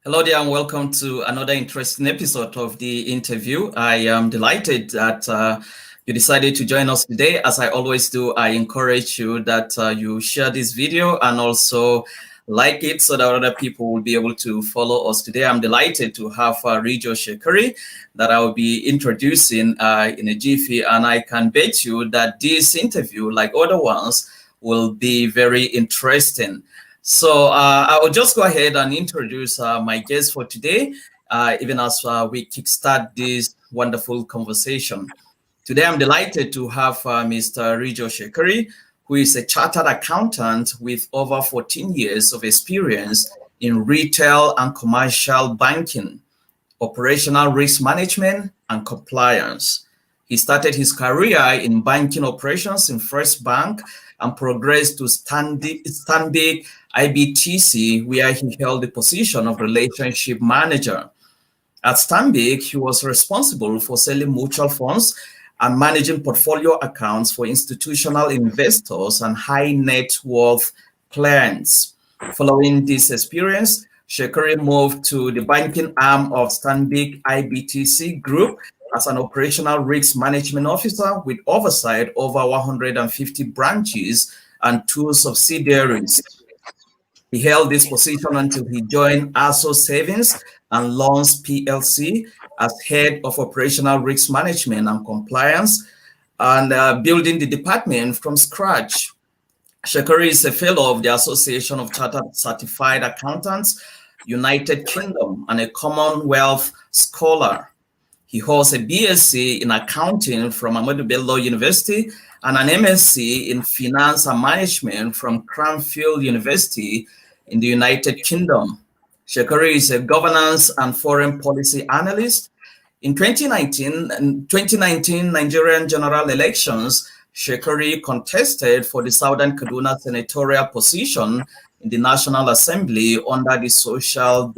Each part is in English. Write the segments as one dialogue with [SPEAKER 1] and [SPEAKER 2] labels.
[SPEAKER 1] Hello there and welcome to another interesting episode of the interview. I am delighted that you decided to join us today. As I always do, I encourage you that you share this video and also like it so that other people will be able to follow us today. I'm delighted to have Rijo Shekari that I will be introducing in a jiffy, and I can bet you that this interview, like other ones, will be very interesting. So I will just go ahead and introduce my guest for today, even as we kickstart this wonderful conversation. Today, I'm delighted to have Mr. Rijo Shekari, who is a chartered accountant with over 14 years of experience in retail and commercial banking, operational risk management, and compliance. He started his career in banking operations in First Bank and progressed to Stanbic IBTC, where he held the position of relationship manager. At Stanbic, he was responsible for selling mutual funds and managing portfolio accounts for institutional investors and high net worth clients. Following this experience, Shekari moved to the banking arm of Stanbic IBTC Group as an operational risk management officer with oversight over 150 branches and 2 subsidiaries. He held this position until he joined ASO Savings and Loans PLC as head of operational risk management and compliance, and building the department from scratch. Shekari is a fellow of the Association of Chartered Certified Accountants, United Kingdom, and a Commonwealth scholar. He holds a BSc in accounting from Ahmadu Bello University and an MSc in finance and management from Cranfield University in the United Kingdom. Shekari is a governance and foreign policy analyst. In 2019 Nigerian General Elections, Shekari contested for the Southern Kaduna senatorial position in the National Assembly under the Social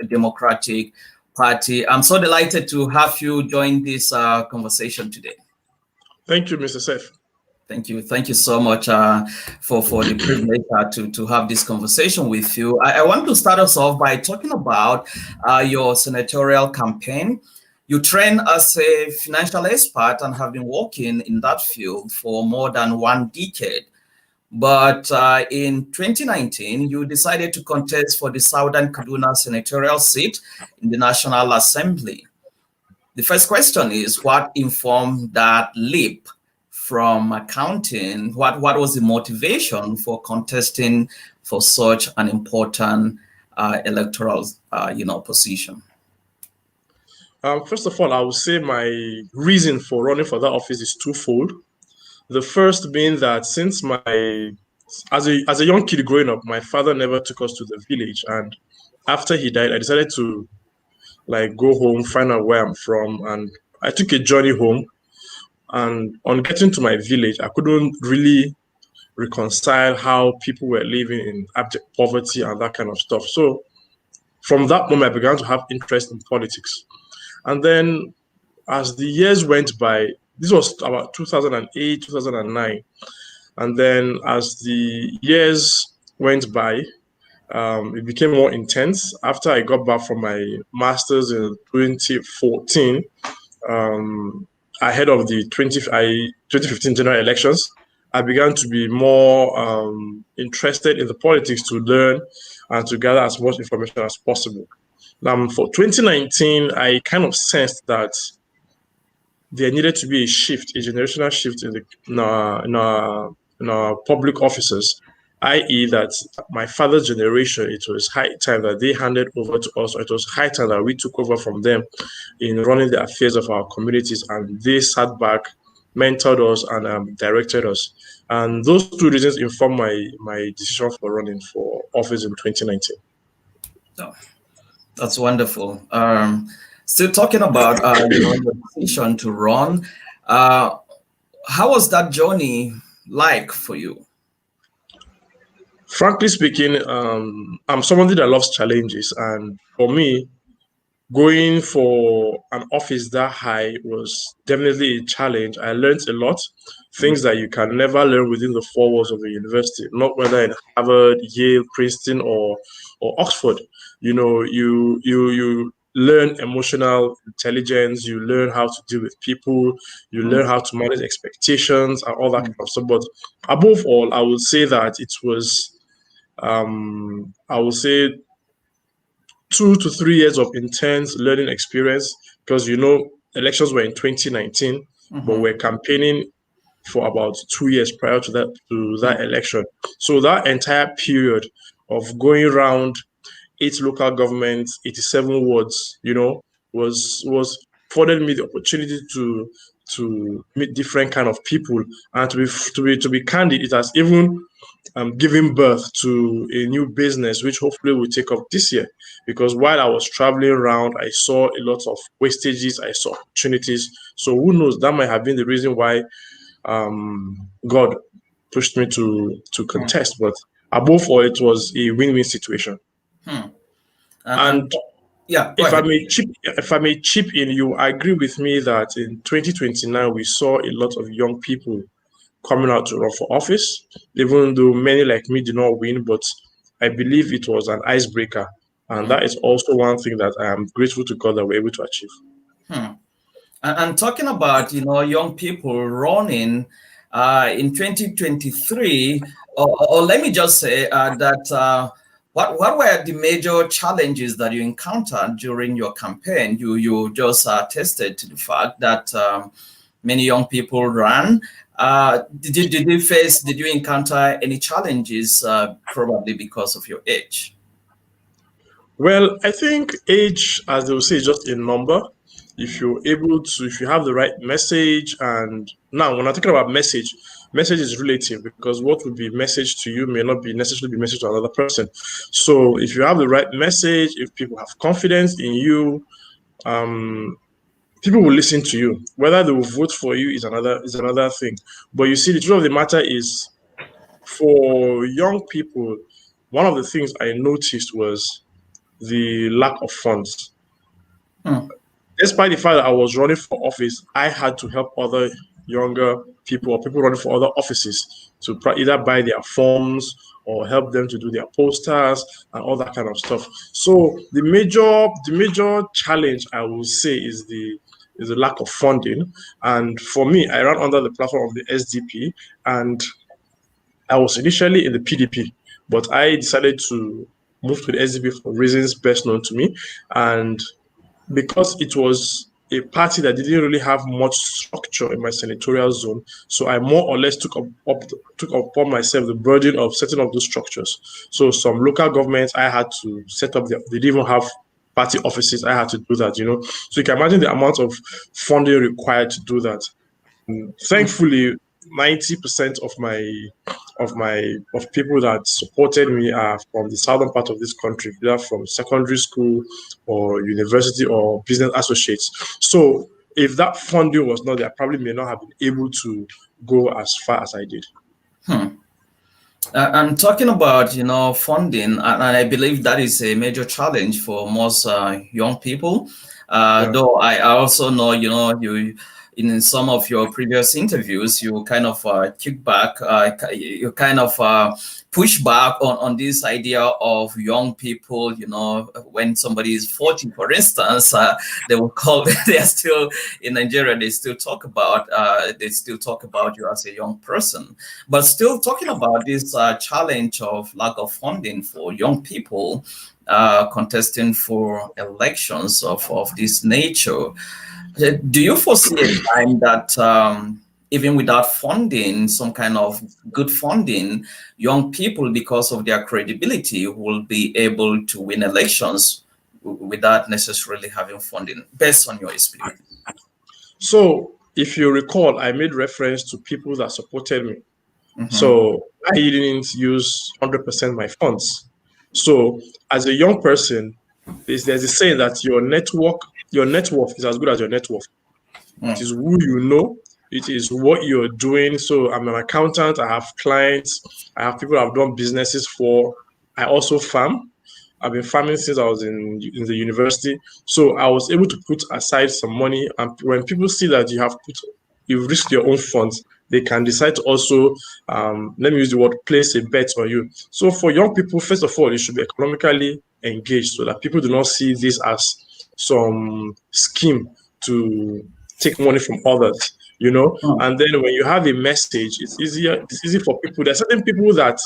[SPEAKER 1] Democratic Party. I'm so delighted to have you join this conversation today.
[SPEAKER 2] Thank you, Mr. Seth.
[SPEAKER 1] Thank you. Thank you so much for the privilege to have this conversation with you. I want to start us off by talking about your senatorial campaign. You trained as a financial expert and have been working in that field for more than 1 decade. But in 2019, you decided to contest for the Southern Kaduna senatorial seat in the National Assembly. The first question is, what informed that leap from accounting? What was the motivation for contesting for such an important electoral position?
[SPEAKER 2] First of all, I would say my reason for running for that office is twofold. The first being that since as a young kid growing up, my father never took us to the village, and after he died, I decided to go home, find out where I'm from, and I took a journey home. And on getting to my village, I couldn't really reconcile how people were living in abject poverty and that kind of stuff. So from that moment, I began to have interest in politics. And then as the years went by, this was about 2008, 2009. And then as the years went by, it became more intense. After I got back from my master's in 2014, ahead of the 2015 general elections, I began to be more interested in the politics to learn and to gather as much information as possible. For 2019, I kind of sensed that there needed to be a shift, a generational shift in our public officers, i.e. that my father's generation, it was high time that they handed over to us, or it was high time that we took over from them in running the affairs of our communities, and they sat back, mentored us, and directed us. And those 2 reasons informed my decision for running for office in 2019.
[SPEAKER 1] Oh, that's wonderful. Still talking about your decision to run, how was that journey like for you?
[SPEAKER 2] Frankly speaking, I'm somebody that loves challenges, and for me, going for an office that high was definitely a challenge. I learned a lot, things that you can never learn within the 4 walls of a university, not whether in Harvard, Yale, Princeton, or or Oxford. You learn emotional intelligence, you learn how to deal with people, you learn how to manage expectations and all that kind of stuff. But above all, I would say that it was, I would say, 2 to 3 years of intense learning experience, because elections were in 2019, but we're campaigning for about 2 years prior to that election. So that entire period of going around 8 local governments, 87 wards, was afforded me the opportunity to meet different kind of people, and to be candid, it has even given birth to a new business, which hopefully will take off this year. Because while I was traveling around, I saw a lot of wastages, I saw opportunities. So who knows? That might have been the reason why God pushed me to contest. But above all, it was a win-win situation. And
[SPEAKER 1] yeah,
[SPEAKER 2] if I may chip in, you agree with me that in 2029 we saw a lot of young people coming out to run for office, even though many like me did not win, but I believe it was an icebreaker. And that is also one thing that I am grateful to God that we're able to achieve.
[SPEAKER 1] And talking about, young people running in 2023, or let me just say that what were the major challenges that you encountered during your campaign? You just attested to the fact that many young people ran. Did you encounter any challenges, probably because of your age?
[SPEAKER 2] Well, I think age, as they will say, is just a number. If you have the right message, and now when I'm talking about message is relative, because what would be message to you may not be necessarily be message to another person. So if you have the right message, if people have confidence in you, people will listen to you. Whether they will vote for you is another thing. But you see, the truth of the matter is, for young people, one of the things I noticed was the lack of funds. Despite the fact that I was running for office, I had to help other younger people or people running for other offices to either buy their forms or help them to do their posters and all that kind of stuff. So the major challenge, I will say, is the lack of funding. And for me, I ran under the platform of the SDP, and I was initially in the PDP, but I decided to move to the SDP for reasons best known to me. And because it was a party that didn't really have much structure in my senatorial zone, so I more or less took upon myself the burden of setting up those structures. So some local governments I had to set up. They didn't even have party offices. I had to do that. So you can imagine the amount of funding required to do that. Thankfully, 90% of people that supported me are from the southern part of this country, either from secondary school or university or business associates. So if that funding was not there, I probably may not have been able to go as far as I did.
[SPEAKER 1] I'm talking about, funding, and I believe that is a major challenge for most young people. Though I also know, you in some of your previous interviews, you kind of kick back, you kind of push back on this idea of young people. When somebody is 40, for instance, they will call. They are still in Nigeria. They still talk about you as a young person. But still talking about this challenge of lack of funding for young people contesting for elections of this nature. Do you foresee a time that even without funding, some kind of good funding, young people, because of their credibility, will be able to win elections without necessarily having funding, based on your experience?
[SPEAKER 2] So if you recall, I made reference to people that supported me. So I didn't use 100% my funds. So as a young person, there's a saying that your net worth is as good as your net worth. It is who you know. It is what you're doing. So I'm an accountant. I have clients. I have people I've done businesses for. I also farm. I've been farming since I was in the university. So I was able to put aside some money. And when people see that you've risked your own funds, they can decide to also, let me use the word, place a bet on you. So for young people, first of all, you should be economically engaged so that people do not see this as some scheme to take money from others, you know. And then when you have a message, it's easy for people. There are certain people that,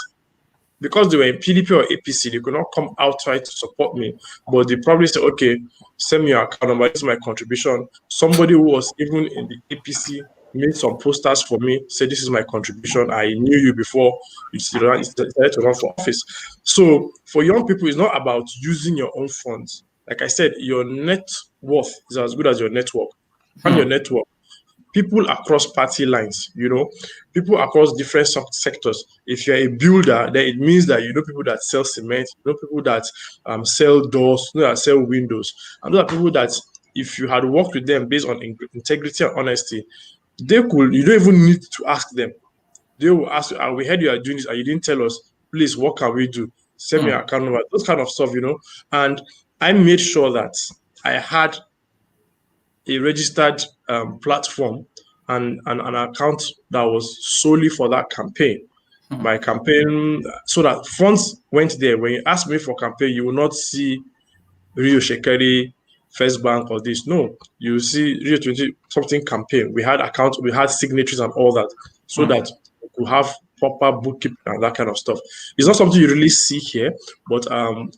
[SPEAKER 2] because they were in PDP or APC, they could not come outright to support me, but they probably say, okay, send me your account number, this is my contribution. Somebody who was even in the APC made some posters for me, said, this is my contribution. I knew you before you decided to run for office. So for young people, it's not about using your own funds. Like I said, your net worth is as good as your network. And your network, people across party lines, you know, people across different sectors. If you're a builder, then it means that you know people that sell cement, you know people that sell doors, you know that sell windows. And those are people that if you had worked with them based on integrity and honesty, you don't even need to ask them. They will ask you, we heard you are doing this and you didn't tell us, please, what can we do? Send me your account number, those kind of stuff, you know. And I made sure that I had a registered platform and an account that was solely for that campaign. My campaign, so that funds went there. When you ask me for campaign, you will not see Rijo Shekari, First Bank, or this. No, you see Rio 20 something campaign. We had accounts, we had signatories and all that, so that we could have proper bookkeeping and that kind of stuff. It's not something you really see here, but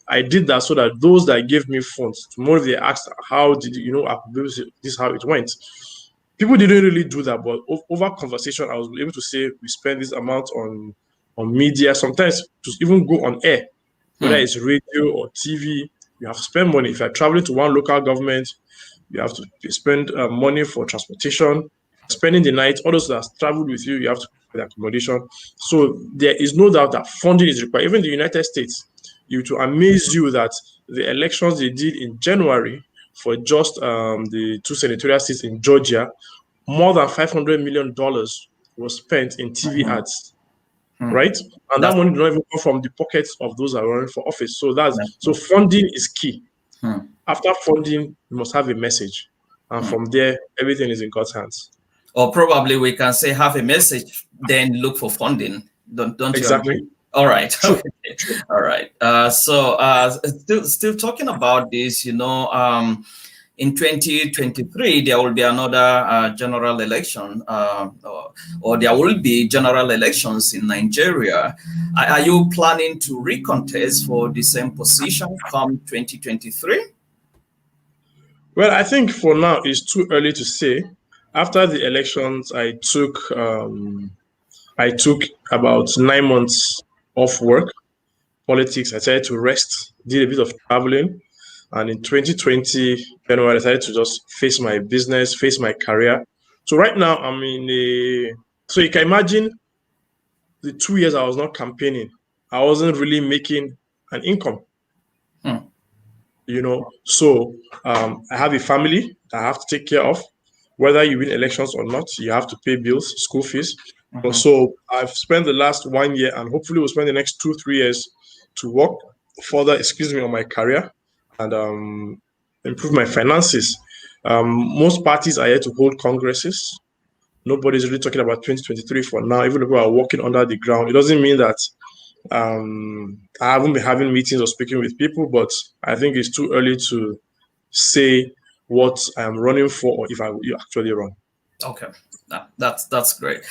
[SPEAKER 2] I did that so that those that gave me funds, tomorrow if they asked, how did you know, this is how it went. People didn't really do that, but over conversation, I was able to say we spend this amount on media, sometimes to even go on air, whether it's radio or TV. You have to spend money. If you're traveling to one local government, you have to spend money for transportation, spending the night. All those that have traveled with you, you have to pay the accommodation. So there is no doubt that funding is required. Even the United States, to amaze you that the elections they did in January for just the 2 senatorial seats in Georgia, more than $500 million was spent in TV ads. Right? And that money does not even come from the pockets of those that are running for office. So funding is key. After funding, you must have a message. And from there, everything is in God's hands.
[SPEAKER 1] Or probably we can say have a message, then look for funding. Don't
[SPEAKER 2] exactly.
[SPEAKER 1] you agree? All right. Okay. All right. So still talking about this, you know, in 2023, there will be another general election, or there will be general elections in Nigeria. Are you planning to recontest for the same position come 2023?
[SPEAKER 2] Well, I think for now it's too early to say. After the elections, I took about 9 months off work, politics. I decided to rest, did a bit of traveling. And in 2020, January, I decided to just face my business, face my career. So right now, I'm so you can imagine the 2 years I was not campaigning, I wasn't really making an income. You know, so I have a family that I have to take care of. Whether you win elections or not, you have to pay bills, school fees. So I've spent the last 1 year, and hopefully we'll spend the next 2-3 years to work further, on my career and improve my finances. Most parties are here to hold congresses. Nobody's really talking about 2023 for now. Even if we are working under the ground, it doesn't mean that I haven't been having meetings or speaking with people, but I think it's too early to say what I'm running for or if I will actually run.
[SPEAKER 1] Okay, that's great.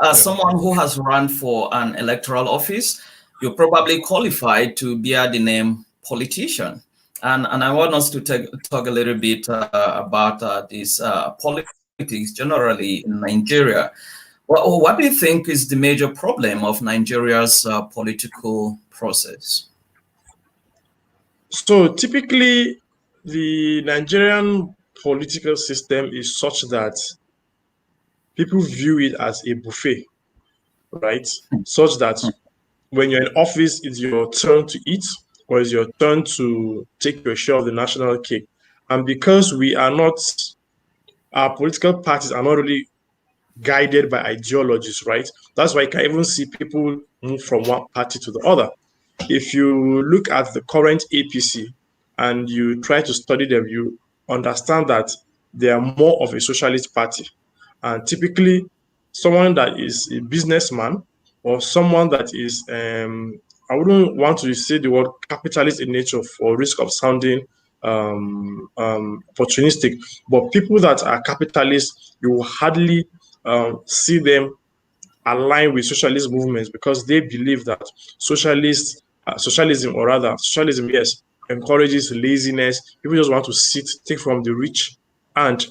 [SPEAKER 1] As someone who has run for an electoral office, you're probably qualified to bear the name politician. And I want us to talk a little bit about this politics generally in Nigeria. What do you think is the major problem of Nigeria's political process?
[SPEAKER 2] So typically, the Nigerian political system is such that people view it as a buffet, right? Such that when you're in office, it's your turn to eat or it's your turn to take your share of the national cake. And because our political parties are not really guided by ideologies, right? That's why you can even see people move from one party to the other. If you look at the current APC and you try to study them, you understand that they are more of a socialist party. And typically, someone that is a businessman or someone that is, I wouldn't want to say the word capitalist in nature for risk of sounding opportunistic, but people that are capitalists, you will hardly see them align with socialist movements because they believe that socialism, yes, encourages laziness. People just want to sit, take from the rich, and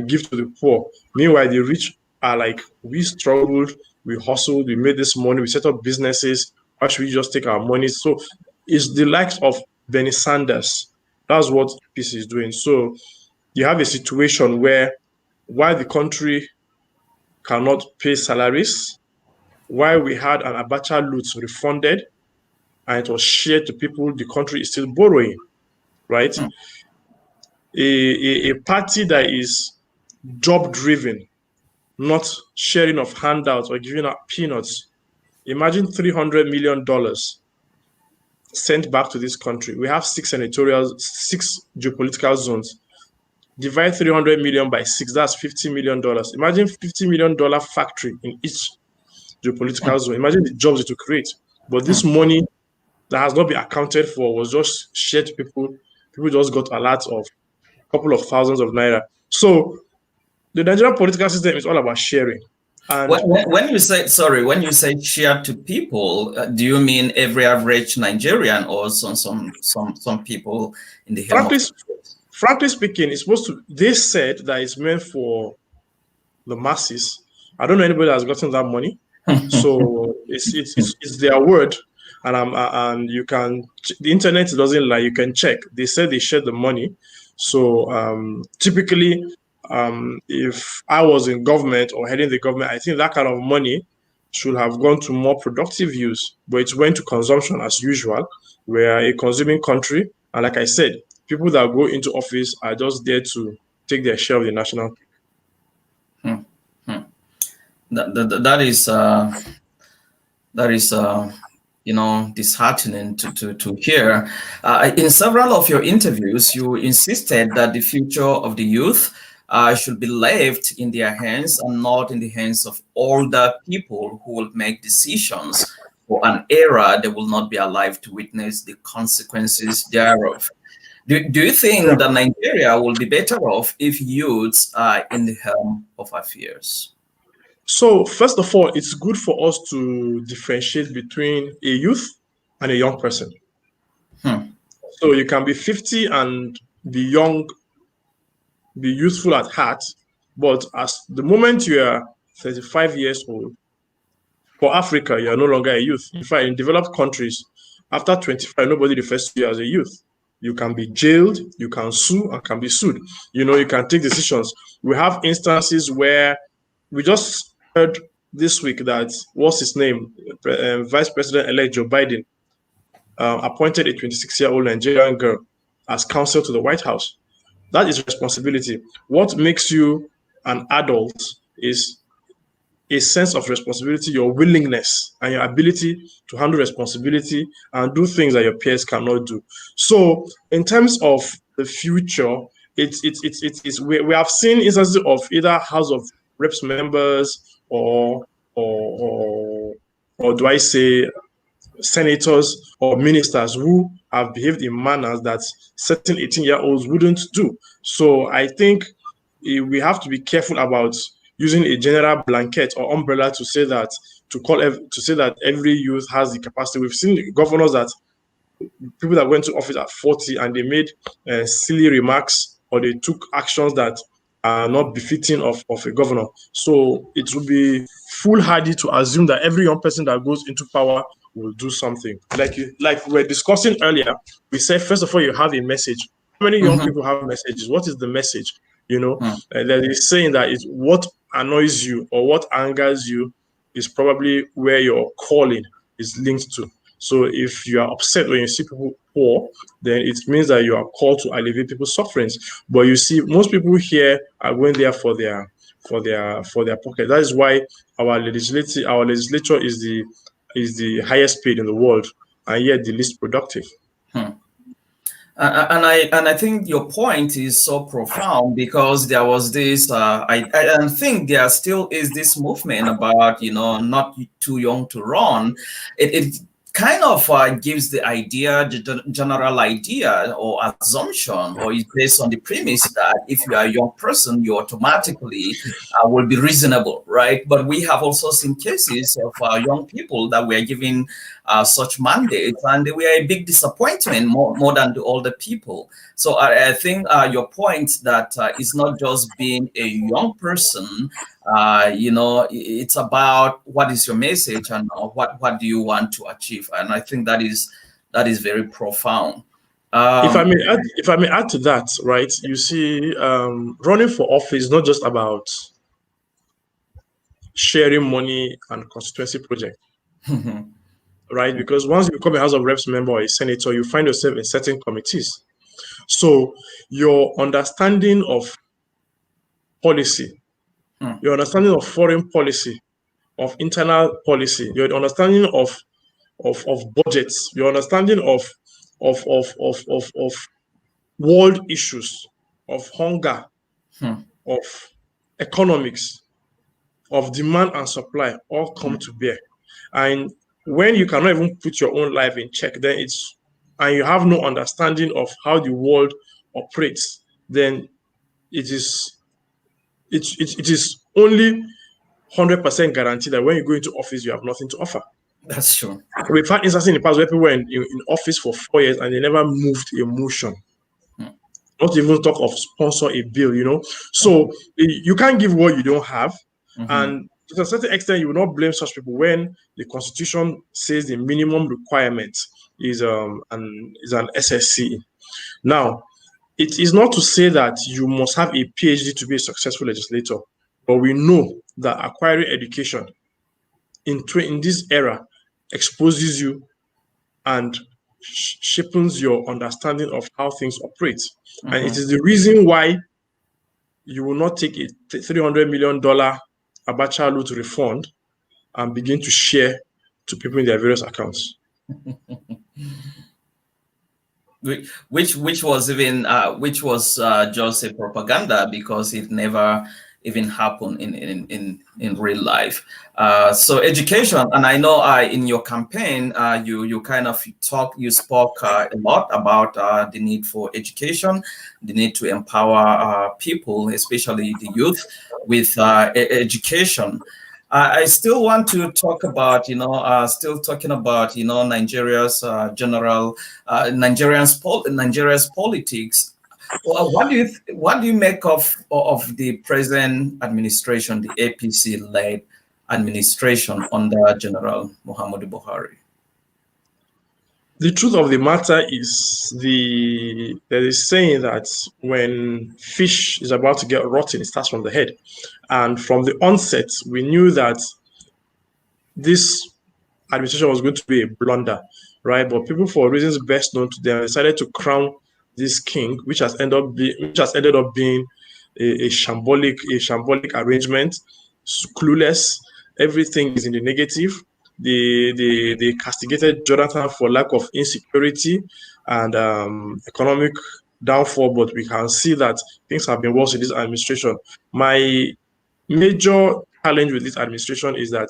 [SPEAKER 2] give to the poor. Meanwhile, the rich are like, we struggled, we hustled, we made this money, we set up businesses. Why should we just take our money? So it's the likes of Bernie Sanders. That's what peace is doing. So you have a situation where while the country cannot pay salaries, while we had an Abacha loot refunded and it was shared to people, the country is still borrowing, right? A party that is job driven, not sharing of handouts or giving out peanuts. Imagine $300 million sent back to this country. We have six geopolitical zones. Divide 300 million by 6, that's $50 million. Imagine $50 million factory in each geopolitical zone. Imagine the jobs it will create. But this money that has not been accounted for was just shared to people. People just got a lot of a couple of thousands of naira. So the Nigerian political system is all about sharing. And
[SPEAKER 1] when you say shared to people, do you mean every average Nigerian or some people in the
[SPEAKER 2] frankly speaking, it's supposed to. They said that it's meant for the masses. I don't know anybody that's gotten that money, so it's their word, and you can. The internet doesn't lie. You can check. They said they shared the money, so typically, if I was in government or heading the government, I think that kind of money should have gone to more productive use, but it went to consumption as usual. We're a consuming country, and like I said, people that go into office are just there to take their share of the national.
[SPEAKER 1] That is disheartening to hear. In several of your interviews, you insisted that the future of the youth should be left in their hands and not in the hands of older people who will make decisions for an era they will not be alive to witness the consequences thereof. Do you think that Nigeria will be better off if youths are in the helm of affairs?
[SPEAKER 2] So, first of all, it's good for us to differentiate between a youth and a young person. So you can be 50 and be young, be youthful at heart, but as the moment you are 35 years old, for Africa, you are no longer a youth. In fact, in developed countries, after 25, nobody refers to you as a youth. You can be jailed, you can sue, and can be sued. You can take decisions. We have instances where we just heard this week that, what's his name? Vice President-elect Joe Biden appointed a 26-year-old Nigerian girl as counsel to the White House. That is responsibility. What makes you an adult is a sense of responsibility, your willingness and your ability to handle responsibility and do things that your peers cannot do. So in terms of the future, we have seen instances of either House of Reps members or do I say senators or ministers who have behaved in manners that certain 18-year-olds wouldn't do. So I think we have to be careful about using a general blanket or umbrella to say that every youth has the capacity. We've seen governors people that went to office at 40 and they made silly remarks or they took actions that are not befitting of a governor. So it would be foolhardy to assume that every young person that goes into power will do something. Like we were discussing earlier, we said, first of all, you have a message. How many young people have messages? What is the message? There is saying that it's what annoys you or what angers you is probably where your calling is linked to. So if you are upset when you see people poor, then it means that you are called to alleviate people's sufferings. But you see, most people here are going there for their pocket. That is why our legislature is the highest paid in the world and yet the least productive.
[SPEAKER 1] And I think your point is so profound, because there was this I think there still is this movement about, not too young to run. It kind of gives the idea, the general idea or assumption, or is based on the premise that if you are a young person, you automatically will be reasonable, right? But we have also seen cases of young people that were given such mandates, and they were a big disappointment, more than the older people. So I think your point that it's not just being a young person, it's about what is your message, and what do you want to achieve. And I think that is very profound.
[SPEAKER 2] If I may add to that, right? You see, running for office is not just about sharing money and constituency project, right? Because once you become a House of Reps member or a senator, you find yourself in certain committees. So your understanding of policy, your understanding of foreign policy, of internal policy, your understanding of budgets, your understanding of world issues, of hunger, of economics, of demand and supply all come to bear. And when you cannot even put your own life in check, then and you have no understanding of how the world operates, then it is only 100% guaranteed that when you go into office, you have nothing to offer.
[SPEAKER 1] That's true.
[SPEAKER 2] We've had instances in the past where people were in office for 4 years and they never moved a motion. Not even talk of sponsor a bill, So you can't give what you don't have. And to a certain extent, you will not blame such people when the Constitution says the minimum requirement is an SSCE. Now, it is not to say that you must have a PhD to be a successful legislator, but we know that acquiring education in this era exposes you and sharpens your understanding of how things operate. And it is the reason why you will not take a $300 million Abacha loot refund and begin to share to people in their various accounts.
[SPEAKER 1] Which was just a propaganda, because it never even happen in real life. So education, and I know in your campaign, you kind of spoke a lot about the need for education, the need to empower people, especially the youth, with education. I still want to talk about, Nigeria's Nigeria's politics. Well, what do you make of the present administration, the APC-led administration under General Muhammadu Buhari?
[SPEAKER 2] The truth of the matter is there is saying that when fish is about to get rotten, it starts from the head. And from the onset, we knew that this administration was going to be a blunder, right? But people, for reasons best known to them, decided to crown this king, which has ended up being a shambolic arrangement, clueless. Everything is in the negative. They castigated Jonathan for lack of insecurity and economic downfall, but we can see that things have been worse in this administration. My major challenge with this administration is that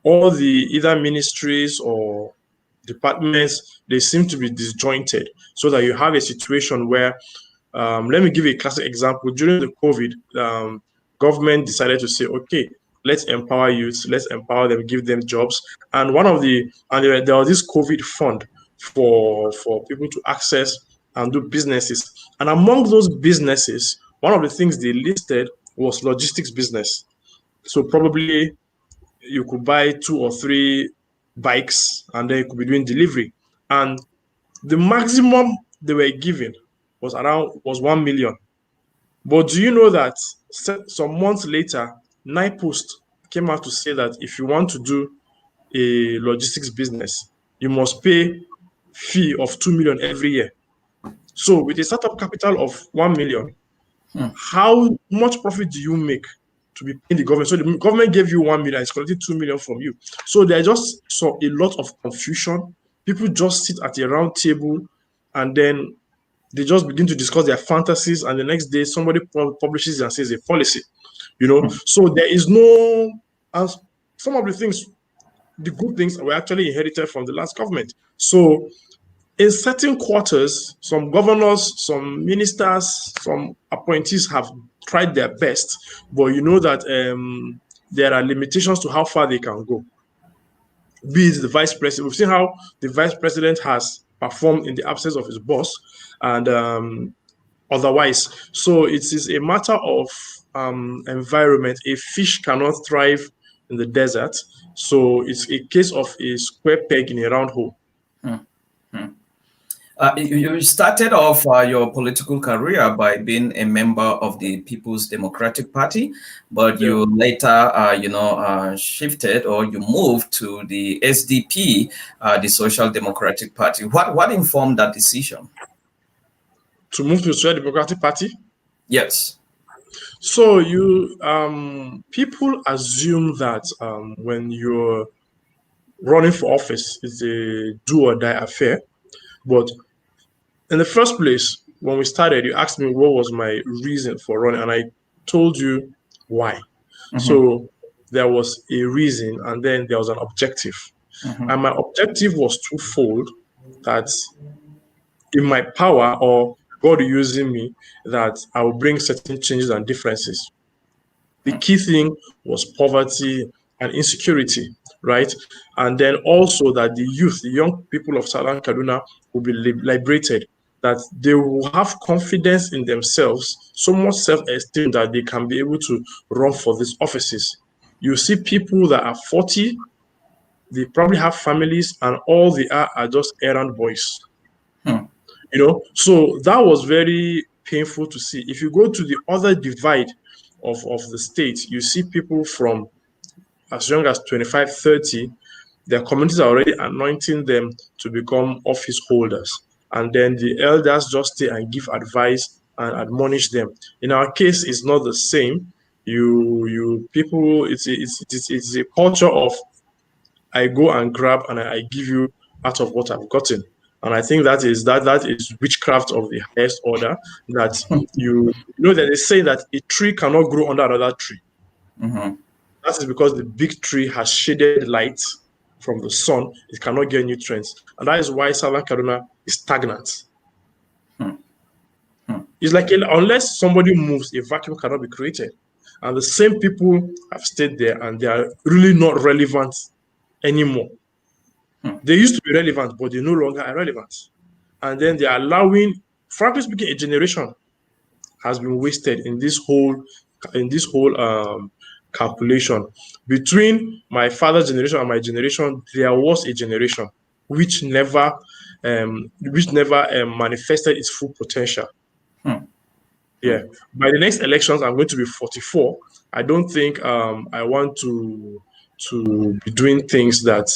[SPEAKER 2] all the either ministries or departments, they seem to be disjointed, so that you have a situation where, let me give a classic example. During the COVID, government decided to say, okay, let's empower youth, let's empower them, give them jobs. And there was this COVID fund for people to access and do businesses. And among those businesses, one of the things they listed was logistics business. So probably you could buy 2 or 3 bikes and then you could be doing delivery. And the maximum they were given was 1 million. But do you know that some months later, NIPOST came out to say that if you want to do a logistics business, you must pay fee of 2 million every year. So with a startup capital of 1 million, how much profit do you make to be paying the government? So the government gave you 1 million, it's collecting 2 million from you. So there just saw a lot of confusion. People just sit at a round table and then They just begin to discuss their fantasies, and the next day somebody publishes and says a policy. So there is no, as some of the things, the good things were actually inherited from the last government. So in certain quarters, some governors, some ministers, some appointees have tried their best, but you know that there are limitations to how far they can go. Be it the vice president. We've seen how the vice president has performed in the absence of his boss, and otherwise. So it is a matter of environment. A fish cannot thrive in the desert. So it's a case of a square peg in a round hole.
[SPEAKER 1] You started off your political career by being a member of the People's Democratic Party, but you later, shifted, or you moved to the SDP, the Social Democratic Party. What informed that decision?
[SPEAKER 2] To move to the Social Democratic Party?
[SPEAKER 1] Yes.
[SPEAKER 2] So people assume that when you're running for office, it's a do or die affair. But in the first place, when we started, you asked me what was my reason for running, and I told you why. So there was a reason, and then there was an objective. And my objective was twofold: that in my power, or God using me, that I will bring certain changes and differences. The key thing was poverty and insecurity, right? And then also that the youth, the young people of Southern Kaduna will be liberated, that they will have confidence in themselves, so much self-esteem that they can be able to run for these offices. You see people that are 40, they probably have families, and all they are just errand boys. So that was very painful to see. If you go to the other divide of the state, you see people from as young as 25, 30, their communities are already anointing them to become office holders. And then the elders just stay and give advice and admonish them. In our case, it's not the same. People, it's a culture of I go and grab and I give you out of what I've gotten. And I think that is witchcraft of the highest order. That that they say that a tree cannot grow under another tree. That is because the big tree has shaded light from the sun. It cannot get nutrients, and that is why Southern Kaduna is stagnant. It's like unless somebody moves, a vacuum cannot be created. And the same people have stayed there, and they are really not relevant anymore. They used to be relevant, but they no longer are relevant. And then they are allowing, frankly speaking, a generation has been wasted in this whole calculation. Between my father's generation and my generation, there was a generation which never manifested its full potential. Yeah. By the next elections, I'm going to be 44. I don't think I want to be doing things that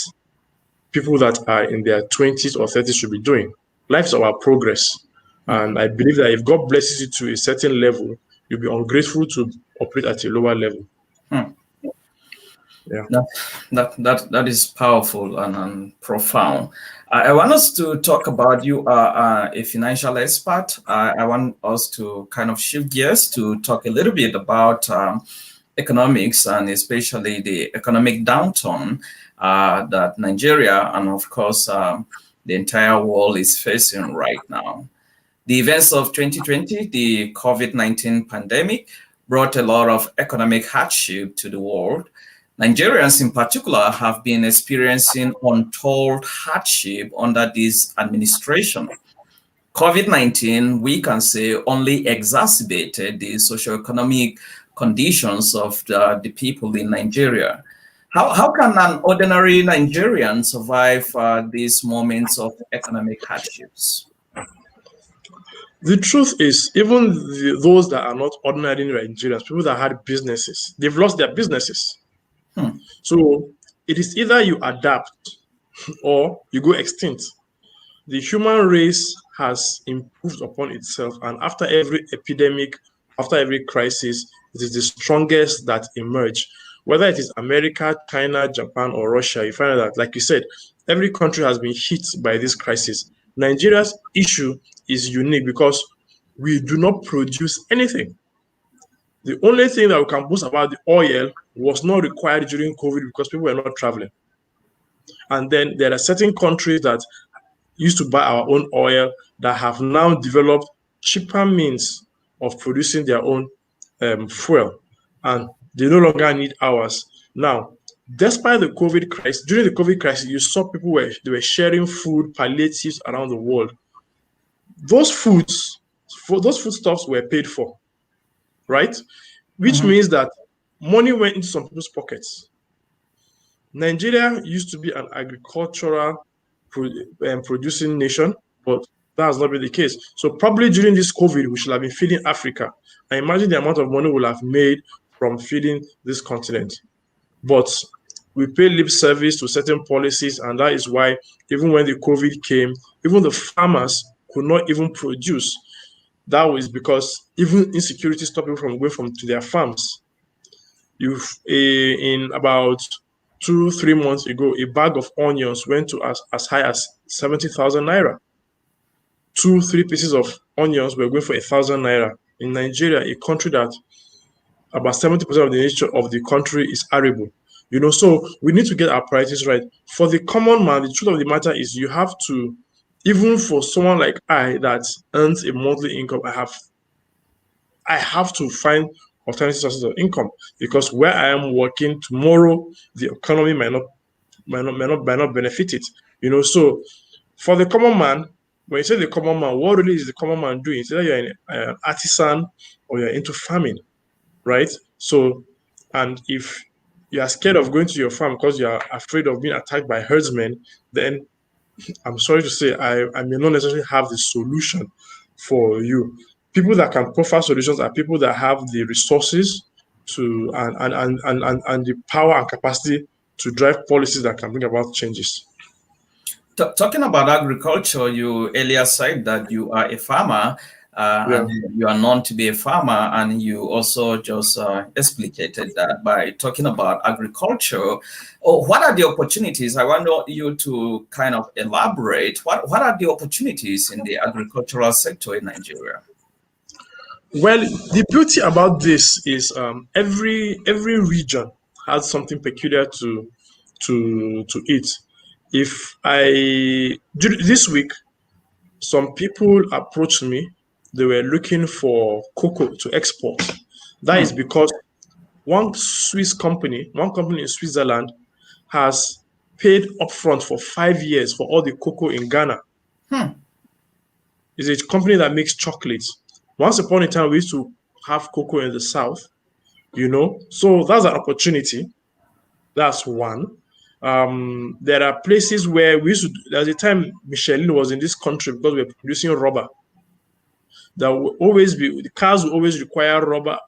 [SPEAKER 2] people that are in their 20s or 30s should be doing. Life is about progress. And I believe that if God blesses you to a certain level, you'll be ungrateful to operate at a lower level. Yeah.
[SPEAKER 1] That is powerful and profound. I want us to talk about, you are a financial expert. I want us to kind of shift gears to talk a little bit about economics, and especially the economic downturn that Nigeria and of course the entire world is facing right now. The events of 2020, the COVID-19 pandemic, brought a lot of economic hardship to the world. Nigerians in particular have been experiencing untold hardship under this administration. COVID-19, we can say, only exacerbated the socioeconomic conditions of the people in Nigeria. How can an ordinary Nigerian survive these moments of economic hardships?
[SPEAKER 2] The truth is, even those that are not ordinary Nigerians, people that had businesses, they've lost their businesses. So it is either you adapt or you go extinct. The human race has improved upon itself, and after every epidemic, after every crisis, it is the strongest that emerge. Whether it is America, China, Japan, or Russia, you find out that, like you said, every country has been hit by this crisis. Nigeria's issue is unique because we do not produce anything. The only thing that we can boast about the oil was not required during COVID because people were not traveling. And then there are certain countries that used to buy our own oil that have now developed cheaper means of producing their own fuel, and they no longer need ours. Now, despite the COVID crisis, during the COVID crisis, you saw people they were sharing food, palliatives around the world. Those foodstuffs were paid for, right? Which means that money went into some people's pockets. Nigeria used to be an agricultural producing nation, but that has not been the case. So probably during this COVID, we should have been feeding Africa. I imagine the amount of money we'll have made from feeding this continent. But we pay lip service to certain policies, and that is why even when the COVID came, even the farmers could not even produce. That was because even insecurity stopped people from going to their farms. In about 2-3 months ago, a bag of onions went to as high as 70,000 naira. 2-3 pieces of onions were going for 1,000 naira. In Nigeria, a country that about 70% of the nature of the country is arable. So we need to get our priorities right. For the common man, the truth of the matter is you have to, even for someone like I that earns a monthly income, I have to find alternative sources of income, because where I am working tomorrow, the economy might not benefit it. So for the common man, when you say the common man, what really is the common man doing? It's either you're an artisan or you're into farming, right? So, and if you are scared of going to your farm because you are afraid of being attacked by herdsmen, then I'm sorry to say I may not necessarily have the solution for you. People that can proffer solutions are people that have the resources to and the power and capacity to drive policies that can bring about changes.
[SPEAKER 1] Talking about agriculture, you earlier said that you are a farmer, and you are known to be a farmer, and you also just explicated that by talking about agriculture. What are the opportunities? I want you to kind of elaborate. What are the opportunities in the agricultural sector in Nigeria?
[SPEAKER 2] Well, the beauty about this is every region has something peculiar to it. This week, some people approached me. They were looking for cocoa to export. That is because one company in Switzerland has paid upfront for 5 years for all the cocoa in Ghana. It's a company that makes chocolates. Once upon a time, we used to have cocoa in the south, so that's an opportunity. That's one. There are places where there's a time Michelin was in this country because we were producing rubber. The cars will always require rubber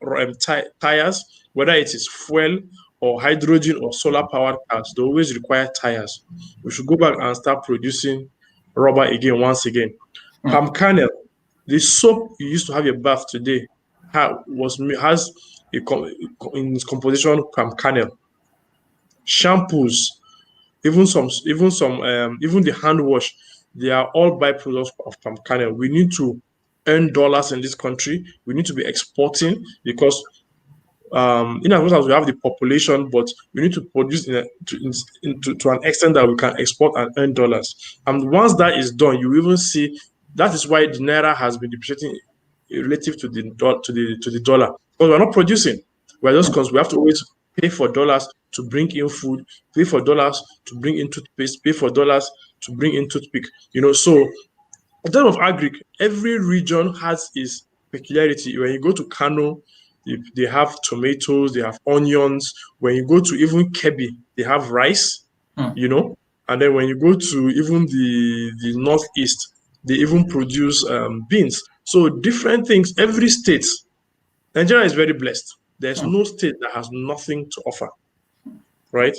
[SPEAKER 2] tires, whether it is fuel or hydrogen or solar powered cars. They always require tires. We should go back and start producing rubber once again. Palm kernel, the soap you used to have your bath today has in its composition palm kernel. Shampoos, even the hand wash, they are all byproducts of palm kernel. We need to earn dollars in this country. We need to be exporting because in as much as we have the population, but we need to produce to an extent that we can export and earn dollars. And once that is done, you even see that is why the naira has been depreciating relative to the dollar, because we're not producing. We're just because we have to always pay for dollars to bring in food, pay for dollars to bring in toothpaste, pay for dollars to bring in toothpick. So in terms of agri, every region has its peculiarity. When you go to Kano, they have tomatoes, they have onions. When you go to even Kebbi, they have rice, and then when you go to even the northeast, they even produce beans. So different things. Every state, Nigeria is very blessed. There's no state that has nothing to offer, right?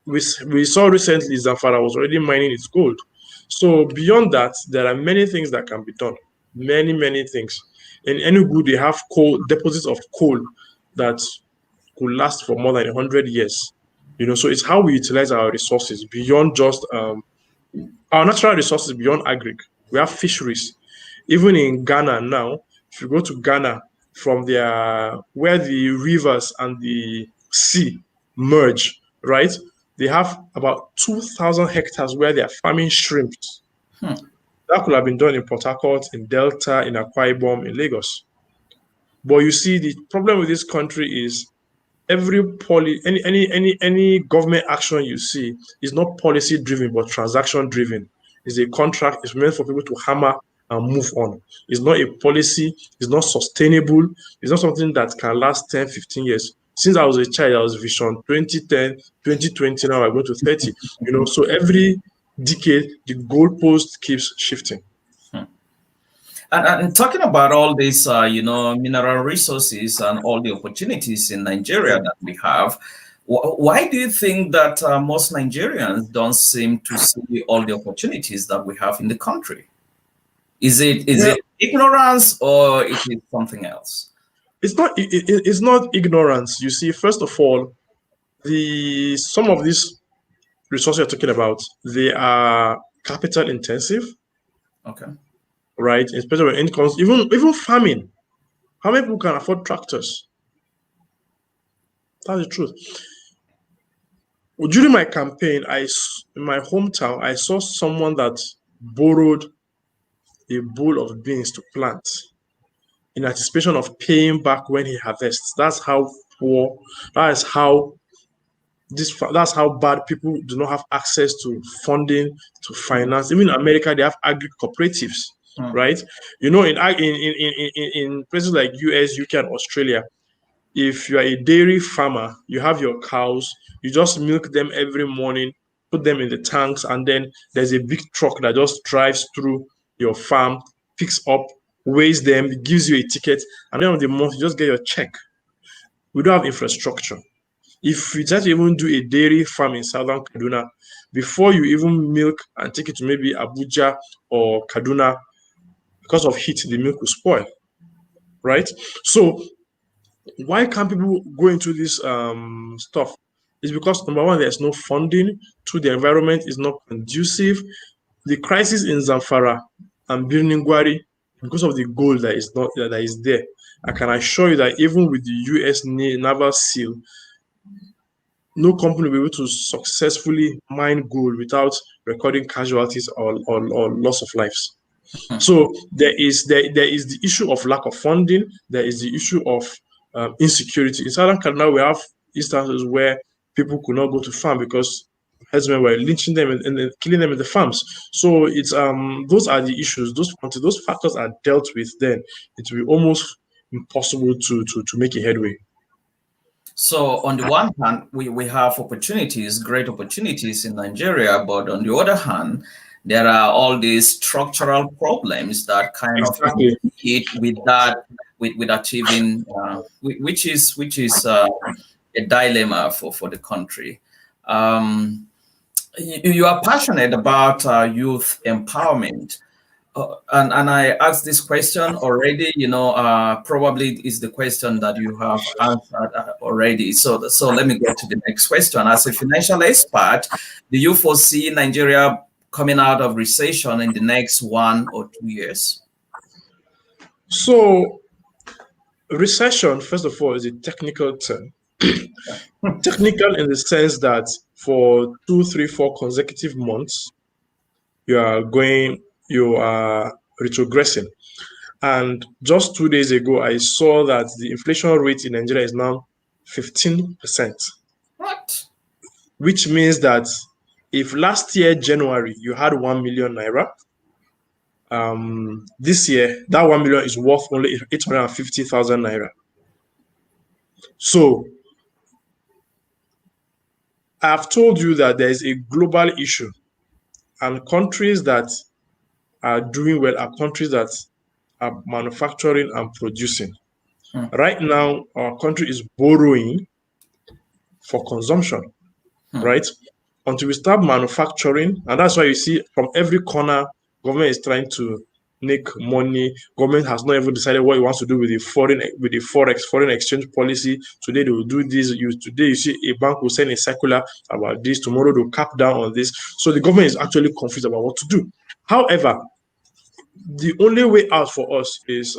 [SPEAKER 2] We saw recently Zamfara was already mining its gold. So beyond that, there are many things that can be done. Many, many things. In Enugu, they have deposits of coal that could last for more than 100 years. So it's how we utilize our resources beyond just Our natural resources beyond agri. We have fisheries. Even in Ghana now, if you go to Ghana, from where the rivers and the sea merge, right? They have about 2,000 hectares where they are farming shrimp. That could have been done in Port Harcourt, in Delta, in Akwa Ibom, in Lagos. But you see, the problem with this country is every any government action you see is not policy driven but transaction driven. It's a contract. It's meant for people to hammer and move on. It's not a policy. It's not sustainable. It's not something that can last 10, 15 years. Since I was a child, I was vision 2010, 2020. Now I go to 30. So every decade the goalpost keeps shifting.
[SPEAKER 1] And talking about all these, mineral resources and all the opportunities in Nigeria that we have, why do you think that most Nigerians don't seem to see all the opportunities that we have in the country? Is it ignorance or is it something else?
[SPEAKER 2] It's not ignorance. You see, first of all, some of these resources you're talking about, they are capital intensive.
[SPEAKER 1] Okay.
[SPEAKER 2] Right, especially when it comes even farming. How many people can afford tractors? That's the truth. During my campaign, in my hometown, I saw someone that borrowed a bowl of beans to plant in anticipation of paying back when he harvests. That's how poor. That's how bad people do not have access to funding, to finance. Even in America, they have agri cooperatives. Right, in places like US, UK, and Australia, if you are a dairy farmer, you have your cows, you just milk them every morning, put them in the tanks, and then there's a big truck that just drives through your farm, picks up, weighs them, gives you a ticket, and at the end of the month, you just get your check. We don't have infrastructure. If you try to even do a dairy farm in southern Kaduna, before you even milk and take it to maybe Abuja or Kaduna, because of heat, the milk will spoil, right? So why can't people go into this stuff? It's because, number one, there's no funding. Two, the environment is not conducive. The crisis in Zamfara and Birnin Gwari, because of the gold that is there, I can assure you that even with the US naval seal, no company will be able to successfully mine gold without recording casualties or loss of lives. So there is the issue of lack of funding. There is the issue of insecurity. In Southern Kaduna, we have instances where people could not go to farm because herdsmen were lynching them and killing them in the farms. So it's those are the issues. Until those factors are dealt with, then it will be almost impossible to make a headway.
[SPEAKER 1] So on the one hand, we have opportunities, great opportunities in Nigeria, but on the other hand, there are all these structural problems that kind of hit with that, with achieving, which is a dilemma for the country. You are passionate about youth empowerment. And I asked this question already, probably is the question that you have answered already. So let me go to the next question. As a financial expert, do you foresee Nigeria coming out of recession in the next 1 or 2 years?
[SPEAKER 2] So recession, first of all, is a technical term. Technical in the sense that for 2, 3, 4 consecutive months, you are retrogressing. And just 2 days ago, I saw that the inflation rate in Nigeria is now 15%.
[SPEAKER 1] What?
[SPEAKER 2] Which means that if last year, January, you had 1 million naira, this year, that 1 million is worth only 850,000 naira. So I have told you that there is a global issue, and countries that are doing well are countries that are manufacturing and producing. Right now, our country is borrowing for consumption, right? Until we start manufacturing, and that's why you see from every corner, government is trying to make money. Government has not even decided what it wants to do with the foreign exchange policy. Today they will do this. Today you see a bank will send a circular about this. Tomorrow they'll cap down on this. So the government is actually confused about what to do. However, the only way out for us is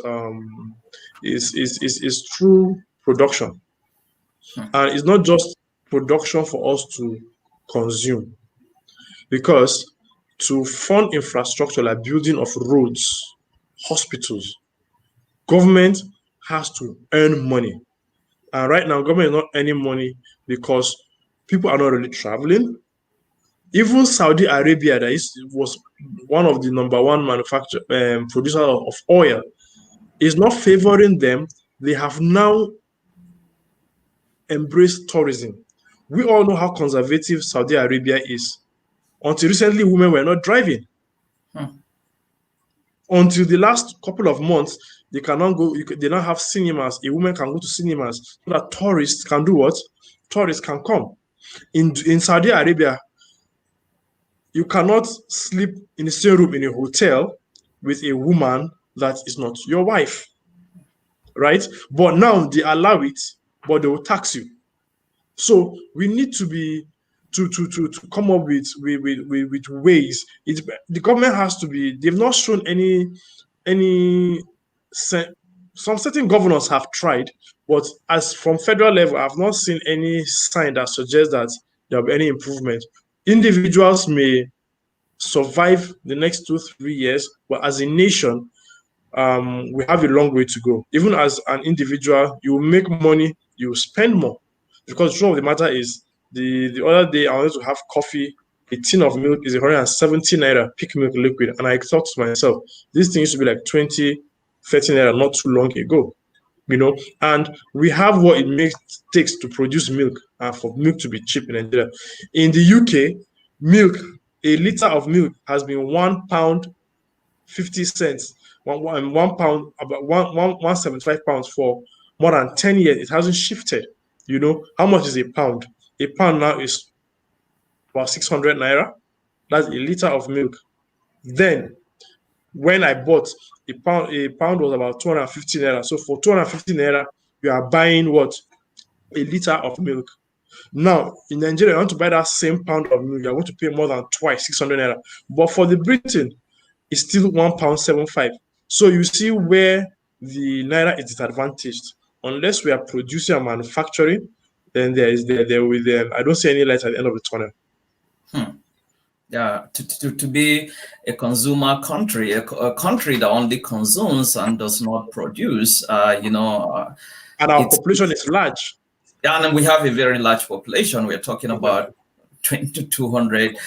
[SPEAKER 2] through production, and it's not just production for us to consume, because to fund infrastructure like building of roads, hospitals, government has to earn money. And right now, government is not earning money because people are not really traveling. Even Saudi Arabia, that was one of the number one producer of oil, is not favoring them. They have now embraced tourism. We all know how conservative Saudi Arabia is. Until recently, women were not driving. Until the last couple of months, they cannot go. They don't have cinemas. A woman can go to cinemas so that tourists can do what? Tourists can come. In Saudi Arabia, you cannot sleep in the same room in a hotel with a woman that is not your wife, right? But now they allow it, but they will tax you. So we need to be to come up with ways. The government has to be. They've not shown any. Some certain governors have tried, but as from federal level, I've not seen any sign that suggests that there will be any improvement. Individuals may survive the next 2-3 years, but as a nation, we have a long way to go. Even as an individual, you will make money, you will spend more. Because the truth of the matter is, the other day I wanted to have coffee. A tin of milk is 170 naira, peak milk liquid. And I thought to myself, this thing used to be like 20, 30 naira not too long ago. And we have what it takes to produce milk and for milk to be cheap in Nigeria. In the UK, milk, a liter of milk has been £1.50, £1 about 175 pounds for more than 10 years. It hasn't shifted. How much is a pound? A pound now is about 600 naira. That's a liter of milk. Then, when I bought a pound was about 250 naira. So for 250 naira, you are buying what? A liter of milk. Now, in Nigeria, you want to buy that same pound of milk, you're going to pay more than twice 600 naira. But for the Britain, it's still £1.75. So you see where the naira is disadvantaged. Unless we are producing and manufacturing, then there will be I don't see any light at the end of the tunnel.
[SPEAKER 1] Yeah, to be a consumer country, a country that only consumes and does not produce,
[SPEAKER 2] and our population is large.
[SPEAKER 1] Yeah, and we have a very large population. We're talking about 200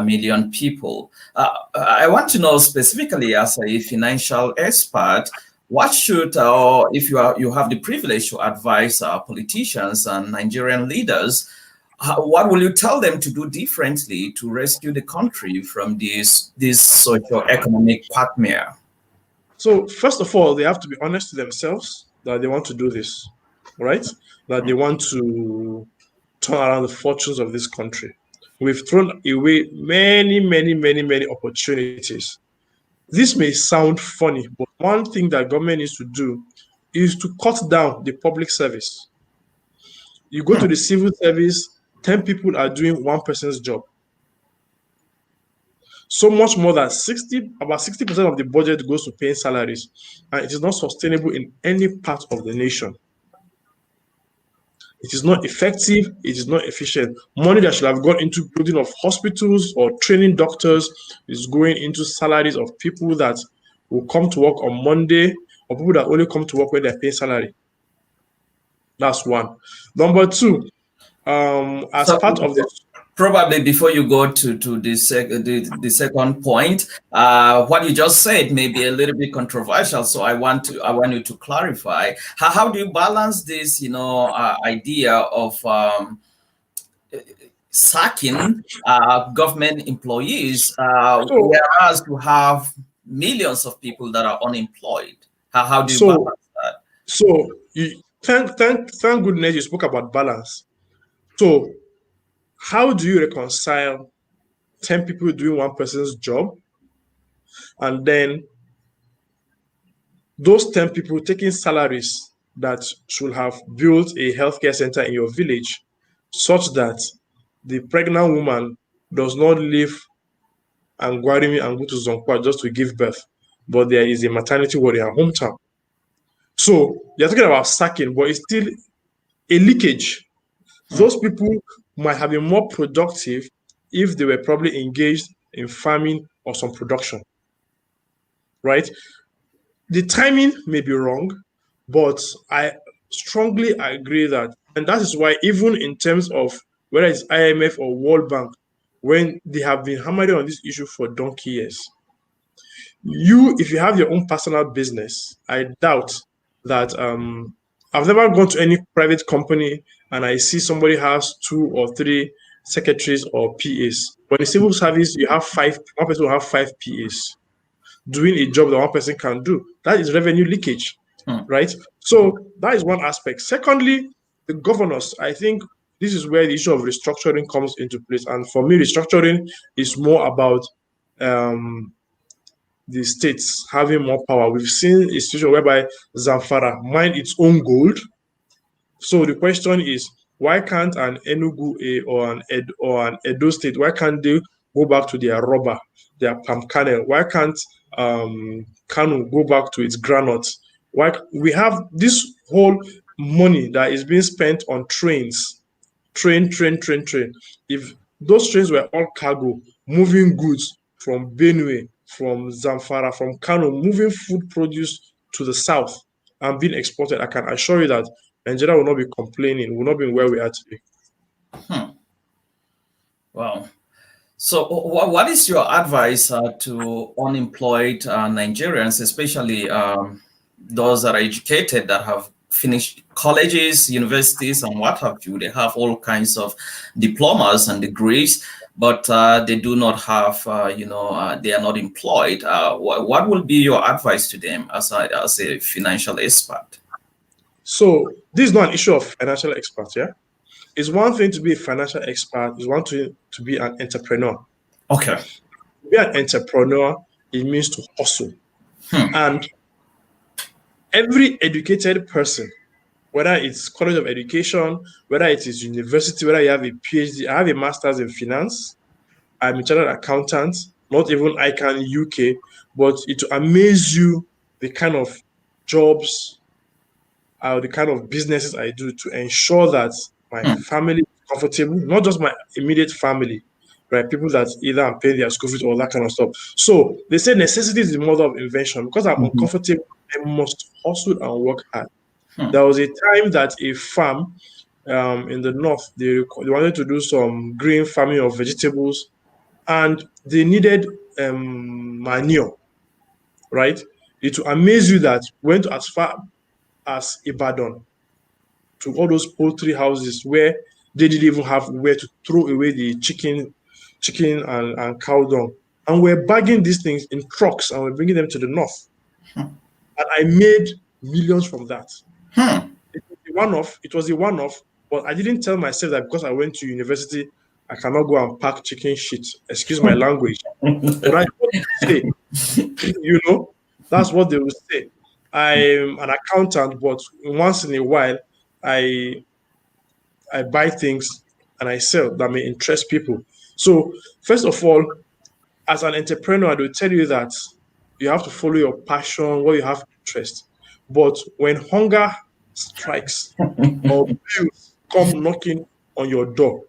[SPEAKER 1] million people. I want to know specifically, as a financial expert, what should, or if you have the privilege to advise politicians and Nigerian leaders, what will you tell them to do differently to rescue the country from this socio-economic quagmire?
[SPEAKER 2] So first of all, they have to be honest to themselves that they want to do this, right? That they want to turn around the fortunes of this country. We've thrown away many, many, many, many opportunities. This may sound funny, but one thing that government needs to do is to cut down the public service. You go to the civil service, 10 people are doing one person's job. So much more than about 60% of the budget goes to paying salaries, and it is not sustainable in any part of the nation. It is not effective. It is not efficient. Money that should have gone into building of hospitals or training doctors is going into salaries of people that will come to work on Monday, or people that only come to work when they're paying salary. That's one. Number two, part of the...
[SPEAKER 1] Probably before you go to the second point, what you just said may be a little bit controversial. So I want you to clarify. How do you balance this, idea of sacking government employees, whereas you have millions of people that are unemployed? How do you balance that?
[SPEAKER 2] So thank goodness you spoke about balance. So how do you reconcile 10 people doing one person's job and then those 10 people taking salaries that should have built a healthcare center in your village such that the pregnant woman does not leave Angwarimi and go to Zonkwa just to give birth, but there is a maternity ward in her hometown. So you're talking about sacking, but it's still a leakage. Those people might have been more productive if they were probably engaged in farming or some production, right? The timing may be wrong, but I strongly agree that, and that is why even in terms of whether it's IMF or World Bank, when they have been hammering on this issue for donkey years, if you have your own personal business, I doubt that I've never gone to any private company and I see somebody has 2 or 3 secretaries or PAs. When in civil service, you have one person will have 5 PAs doing a job that one person can do. That is revenue leakage, right? So that is one aspect. Secondly, the governors, I think this is where the issue of restructuring comes into place. And for me, restructuring is more about the states having more power. We've seen a situation whereby Zamfara mined its own gold. So the question is, why can't an Enugu or an Edo state, why can't they go back to their rubber, their palm kernel? Why can't Kanu go back to its granules? Why we have this whole money that is being spent on trains, train. If those trains were all cargo, moving goods from Benue, from Zamfara, from Kano, moving food produce to the south and being exported, I can assure you that Nigeria will not be complaining, will not be where we are today.
[SPEAKER 1] Wow. So what is your advice to unemployed Nigerians, especially those that are educated, that have finished colleges, universities, and what have you? They have all kinds of diplomas and degrees, but they do not have, they are not employed. What will be your advice to them as a financial expert?
[SPEAKER 2] So this is not an issue of financial experts, yeah? It's one thing to be a financial expert, it's one thing to be an entrepreneur.
[SPEAKER 1] Okay.
[SPEAKER 2] To be an entrepreneur, it means to hustle. And every educated person, whether it's College of Education, whether it is university, whether you have a PhD, I have a master's in finance, I'm a chartered accountant, not even ICANN UK, but it will amaze you the kind of jobs or the kind of businesses I do to ensure that my family is comfortable, not just my immediate family, right? People that either I'm paying their school fees or that kind of stuff. So they say necessity is the mother of invention. Because I'm uncomfortable, I must hustle and work hard. There was a time that a farm in the north, they wanted to do some green farming of vegetables, and they needed manure, right? It will amaze you that went as far as Ibadan to all those poultry houses where they didn't even have where to throw away the chicken and cow dung. And we're bagging these things in trucks and we're bringing them to the north. And I made millions from that. It was a one-off, but I didn't tell myself that because I went to university, I cannot go and pack chicken shit. Excuse my language. But that's what they say. That's what they will say. I'm an accountant, but once in a while, I buy things and I sell that may interest people. So first of all, as an entrepreneur, they will tell you that you have to follow your passion, what you have interest. But when hunger strikes or bills come knocking on your door,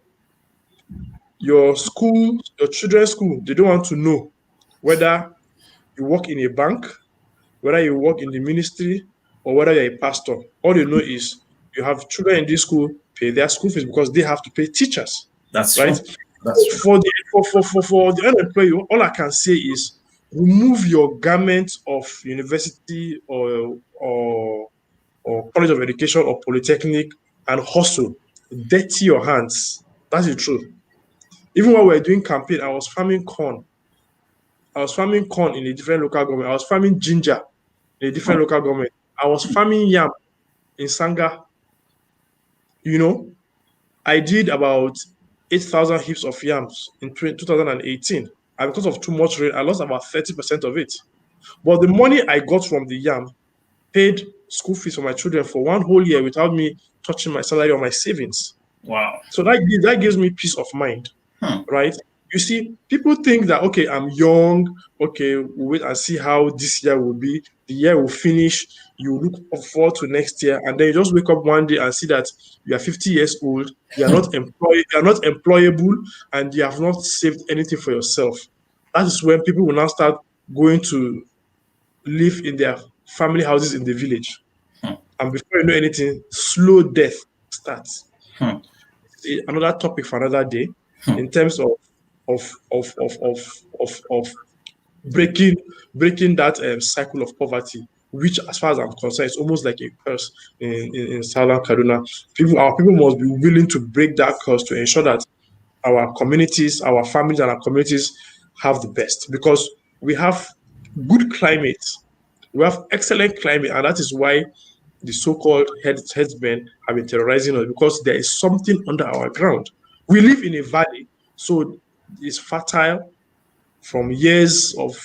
[SPEAKER 2] your children's school, they don't want to know whether you work in a bank, whether you work in the ministry, or whether you're a pastor. All they know is you have children in this school, pay their school fees because they have to pay teachers.
[SPEAKER 1] That's
[SPEAKER 2] right.
[SPEAKER 1] True. That's
[SPEAKER 2] for the unemployed, all I can say is remove your garment of university or college of education or polytechnic and hustle. Dirty your hands. That's the truth. Even while we were doing campaign, I was farming corn. in a different local government. I was farming ginger in a different local government. I was farming yam in Sanga. I did about 8,000 heaps of yams in 2018. And because of too much rain, I lost about 30% of it. But the money I got from the yam paid school fees for my children for 1 whole year without me touching my salary or my savings.
[SPEAKER 1] Wow.
[SPEAKER 2] So that gives me peace of mind, right? You see, people think that, okay, I'm young, okay, we'll wait and see how this year will be. The year will finish, you look forward to next year, and then you just wake up one day and see that you are 50 years old, you are not employed, you are not employable, and you have not saved anything for yourself. That is when people will now start going to live in their family houses in the village. And before you know anything, slow death starts. Another topic for another day in terms of breaking that cycle of poverty, which, as far as I'm concerned, is almost like a curse in Southern Kaduna. Our people must be willing to break that curse to ensure that our communities, our families, and our communities have the best, because we have good climate, we have excellent climate, and that is why the so-called headsmen have been terrorizing us, because there is something under our ground. We live in a valley, so it's fertile from years of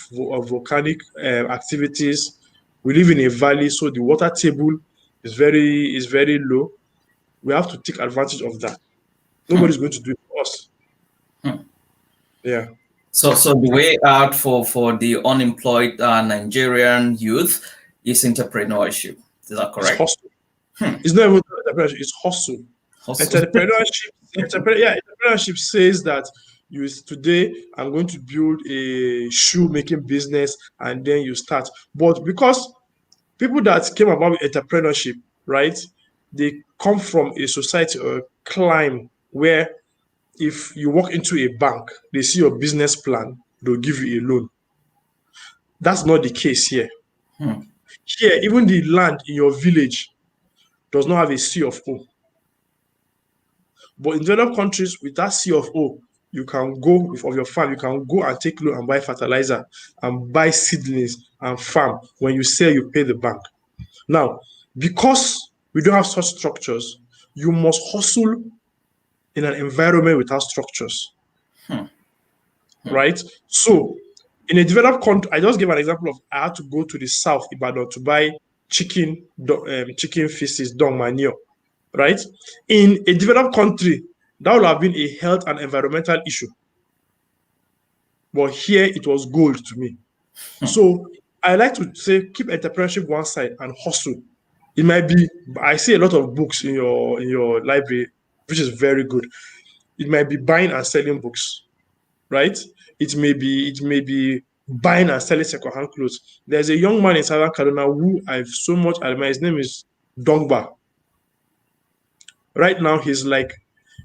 [SPEAKER 2] volcanic activities. We live in a valley, so the water table is very low. We have to take advantage of that. Nobody's going to do it for us. Yeah.
[SPEAKER 1] So the way out for the unemployed Nigerian youth is entrepreneurship. Is that correct?
[SPEAKER 2] It's hustle. It's not even entrepreneurship, it's hustle. Entrepreneurship says that today I'm going to build a shoe making business, and then you start. But because people that came about with entrepreneurship, right, they come from a society or a climb where if you walk into a bank, they see your business plan, they'll give you a loan. That's not the case here. Here, even the land in your village does not have a C of O. But in developed countries, with that C of O, you can go of your farm, you can go and take loan and buy fertilizer and buy seedlings and farm. When you sell, you pay the bank. Now, because we don't have such structures, you must hustle in an environment without structures. Right? So, in a developed country, I just gave an example of I had to go to the south, Ibadan, to buy chicken feces, dung manure. Right? In a developed country, that would have been a health and environmental issue. But here, it was gold to me. So, I like to say, keep entrepreneurship one side and hustle. It might be, I see a lot of books in your library, which is very good. It might be buying and selling books, right? It may be buying and selling secondhand clothes. There's a young man in Southern Kaduna who I've so much admired. His name is Dongba. Right now, he's like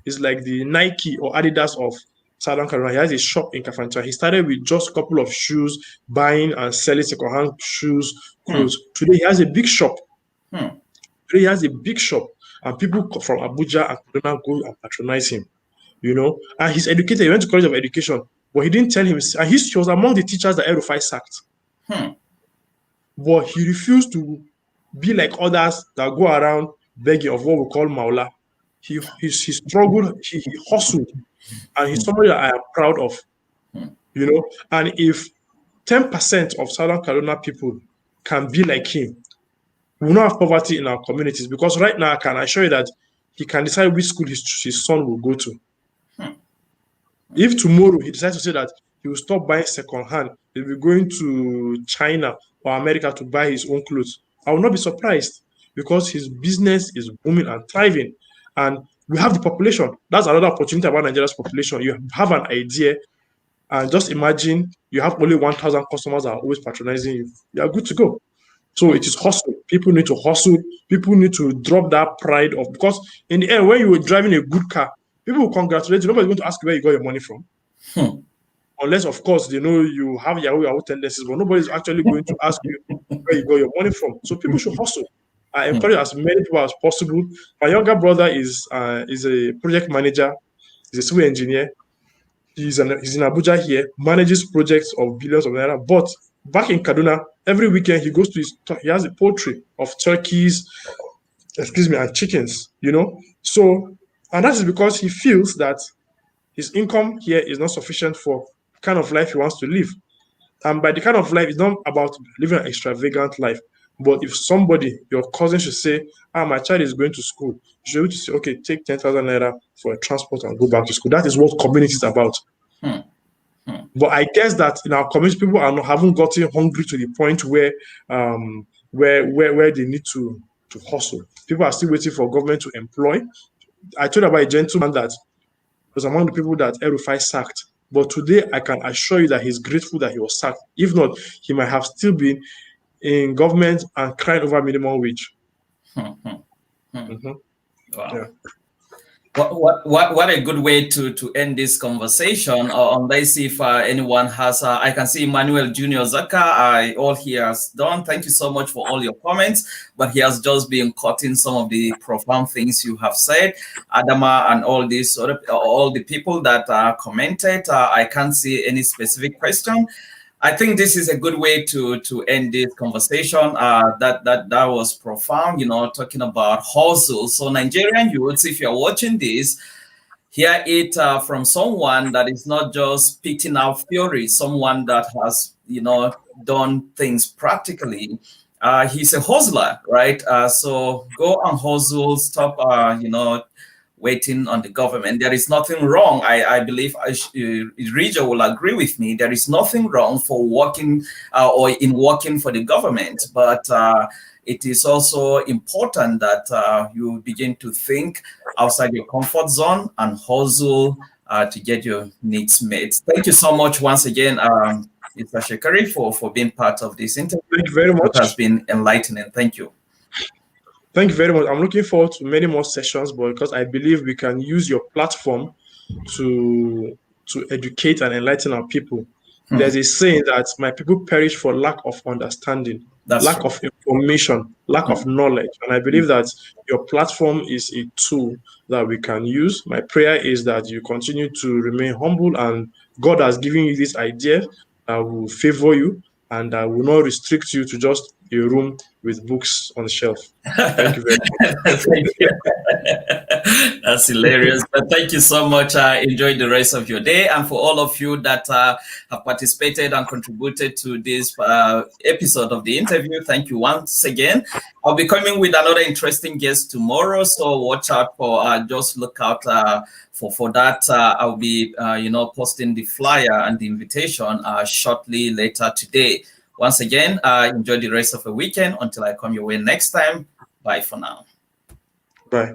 [SPEAKER 2] the Nike or Adidas of Southern Kaduna. He has a shop in Kafancha. He started with just a couple of shoes, buying and selling secondhand shoes, clothes. Today, he has a big shop. Today, he has a big shop, and people from Abuja and Kaduna go and patronize him. You know, and he's educated. He went to College of Education, but he didn't tell him. And he was among the teachers that El-Rufai sacked. But he refused to be like others that go around begging of what we call Maula. He struggled, he hustled, and he's somebody that I am proud of. You know, and if 10% of Southern Kaduna people can be like him, we will not have poverty in our communities. Because right now, I can assure you that he can decide which school his son will go to. If tomorrow he decides to say that he will stop buying secondhand, he'll be going to China or America to buy his own clothes, I will not be surprised, because his business is booming and thriving. And we have the population. That's another opportunity about Nigeria's population. You have an idea, and just imagine you have only 1,000 customers that are always patronizing you. You are good to go. So it is hustle. People need to hustle. People need to drop that pride of, because in the end, when you were driving a good car, people will congratulate you. Nobody's going to ask you where you got your money from. Unless, of course, they know you have Yahoo tendencies, but nobody's actually going to ask you where you got your money from. So people should hustle. I encourage as many people as possible. My younger brother is a project manager. He's a civil engineer. He's in Abuja here, manages projects of billions of naira. But back in Kaduna, every weekend he goes to he has a poultry of turkeys, and chickens, you know. So, and that is because he feels that his income here is not sufficient for the kind of life he wants to live. And by the kind of life, it's not about living an extravagant life, But if somebody, your cousin should say, my child is going to school, you should be able to say, okay, take 10,000 naira for a transport and go back to school. That is what community is about. But I guess that in our community, people haven't gotten hungry to the point where they need to hustle. People are still waiting for government to employ. I told about a gentleman that was among the people that El-Rufai sacked. But today, I can assure you that he's grateful that he was sacked. If not, he might have still been in government and crying over minimum wage.
[SPEAKER 1] Wow.
[SPEAKER 2] Yeah.
[SPEAKER 1] What a good way to end this conversation. Let's see if anyone has. I can see Emmanuel Junior Zaka. All he has done. Thank you so much for all your comments. But he has just been cutting some of the profound things you have said. Adama and all these all the people that commented. I can't see any specific question. I think this is a good way to end this conversation. That was profound, talking about hustle. So Nigerian youths, if you're watching this, hear it from someone that is not just spitting out theory, someone that has, done things practically. He's a hustler, right? So go and hustle, stop, waiting on the government. There is nothing wrong. I believe Rijo will agree with me. There is nothing wrong for working or in working for the government, but it is also important that you begin to think outside your comfort zone and hustle to get your needs met. Thank you so much once again, Mr. Shekari, for being part of this interview.
[SPEAKER 2] Thank you very much.
[SPEAKER 1] It has been enlightening. Thank you.
[SPEAKER 2] Thank you very much. I'm looking forward to many more sessions, but because I believe we can use your platform to educate and enlighten our people. There's a saying that my people perish for lack of understanding, lack of information, lack of knowledge. And I believe that your platform is a tool that we can use. My prayer is that you continue to remain humble, and God has given you this idea that will favor you and that will not restrict you to just a room with books on the shelf. Thank you very much.
[SPEAKER 1] Thank you. That's hilarious. But thank you so much. Enjoy the rest of your day. And for all of you that have participated and contributed to this episode of the interview, thank you once again. I'll be coming with another interesting guest tomorrow, so watch out for, just look out for that. I'll be, posting the flyer and the invitation shortly later today. Once again, enjoy the rest of the weekend until I come your way next time. Bye for now.
[SPEAKER 2] Bye.